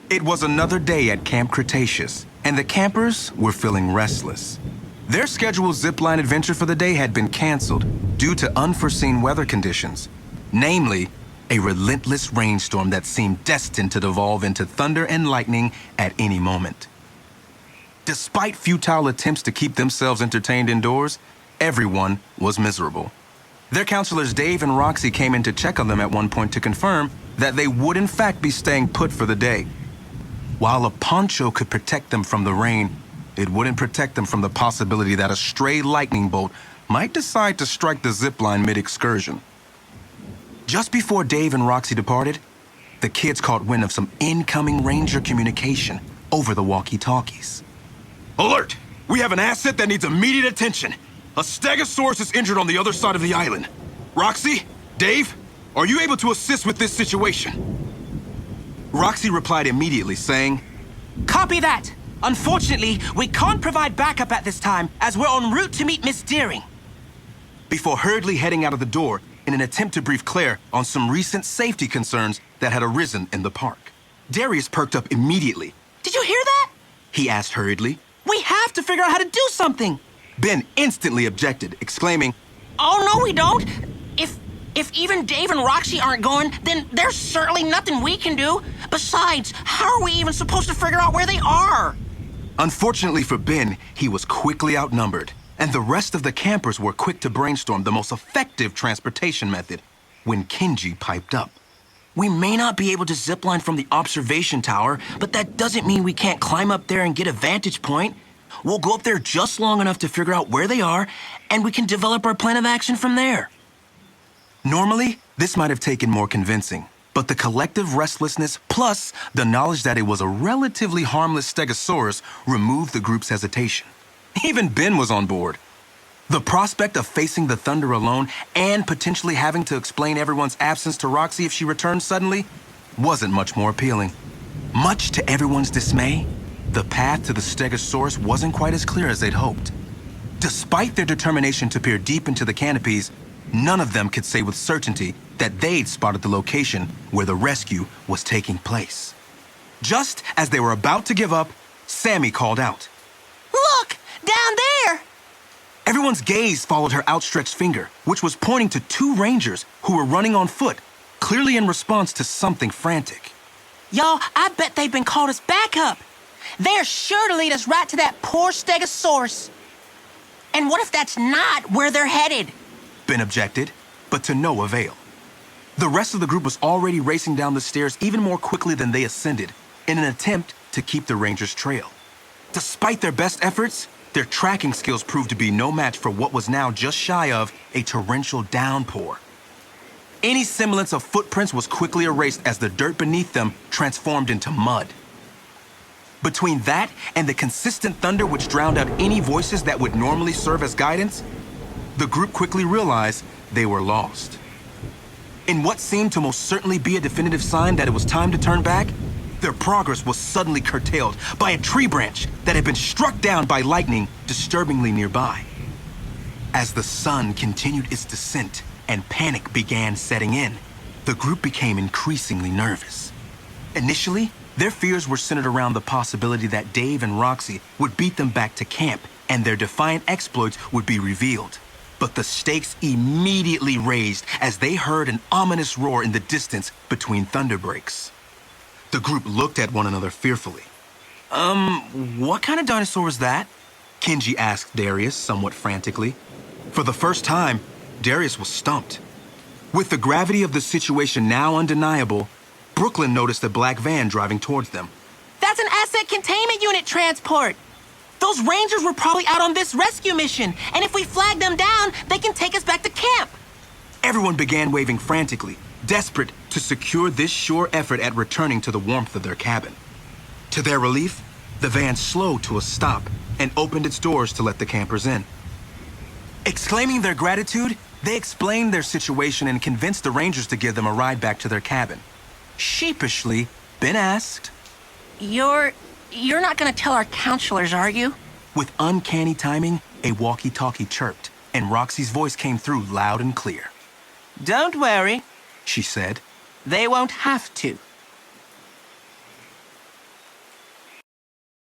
It was another day at Camp Cretaceous, and the campers were feeling restless. Their scheduled zipline adventure for the day had been canceled due to unforeseen weather conditions, namely, a relentless rainstorm that seemed destined to devolve into thunder and lightning at any moment. Despite futile attempts to keep themselves entertained indoors, everyone was miserable. Their counselors Dave and Roxy came in to check on them at one point to confirm that they would in fact be staying put for the day. While a poncho could protect them from the rain, it wouldn't protect them from the possibility that a stray lightning bolt might decide to strike the zipline mid-excursion. Just before Dave and Roxy departed, the kids caught wind of some incoming ranger communication over the walkie-talkies. Alert! We have an asset that needs immediate attention. A Stegosaurus is injured on the other side of the island. Roxy, Dave, are you able to assist with this situation? Roxy replied immediately, saying, Copy that! Unfortunately, we can't provide backup at this time, as we're en route to meet Miss Deering. Before hurriedly heading out of the door in an attempt to brief Claire on some recent safety concerns that had arisen in the park. Darius perked up immediately. Did you hear that? He asked hurriedly. We have to figure out how to do something! Ben instantly objected, exclaiming, Oh, no, we don't! If even Dave and Roxy aren't going, then there's certainly nothing we can do. Besides, how are we even supposed to figure out where they are? Unfortunately for Ben, he was quickly outnumbered, and the rest of the campers were quick to brainstorm the most effective transportation method when Kenji piped up. We may not be able to zipline from the observation tower, but that doesn't mean we can't climb up there and get a vantage point. We'll go up there just long enough to figure out where they are, and we can develop our plan of action from there. Normally, this might have taken more convincing, but the collective restlessness plus the knowledge that it was a relatively harmless Stegosaurus removed the group's hesitation. Even Ben was on board. The prospect of facing the thunder alone and potentially having to explain everyone's absence to Roxy if she returned suddenly wasn't much more appealing. Much to everyone's dismay, the path to the Stegosaurus wasn't quite as clear as they'd hoped. Despite their determination to peer deep into the canopies, none of them could say with certainty that they'd spotted the location where the rescue was taking place. Just as they were about to give up, Sammy called out. Look! Down there! Everyone's gaze followed her outstretched finger, which was pointing to two rangers who were running on foot, clearly in response to something frantic. Y'all, I bet they've been called as backup. They're sure to lead us right to that poor Stegosaurus. And what if that's not where they're headed? Ben objected, but to no avail. The rest of the group was already racing down the stairs even more quickly than they ascended, in an attempt to keep the Rangers' trail. Despite their best efforts, their tracking skills proved to be no match for what was now just shy of a torrential downpour. Any semblance of footprints was quickly erased as the dirt beneath them transformed into mud. Between that and the consistent thunder which drowned out any voices that would normally serve as guidance, the group quickly realized they were lost. In what seemed to most certainly be a definitive sign that it was time to turn back, their progress was suddenly curtailed by a tree branch that had been struck down by lightning disturbingly nearby. As the sun continued its descent and panic began setting in, the group became increasingly nervous. Initially, their fears were centered around the possibility that Dave and Roxy would beat them back to camp and their defiant exploits would be revealed. But the stakes immediately raised as they heard an ominous roar in the distance between thunder breaks. The group looked at one another fearfully. What kind of dinosaur was that? Kenji asked Darius somewhat frantically. For the first time, Darius was stumped. With the gravity of the situation now undeniable, Brooklyn noticed a black van driving towards them. That's an asset containment unit transport! Those rangers were probably out on this rescue mission, and if we flag them down, they can take us back to camp. Everyone began waving frantically, desperate to secure this sure effort at returning to the warmth of their cabin. To their relief, the van slowed to a stop and opened its doors to let the campers in. Exclaiming their gratitude, they explained their situation and convinced the rangers to give them a ride back to their cabin. Sheepishly, Ben asked, You're not gonna tell our counselors, are you? With uncanny timing, a walkie-talkie chirped, and Roxy's voice came through loud and clear. Don't worry, She said. they won't have to.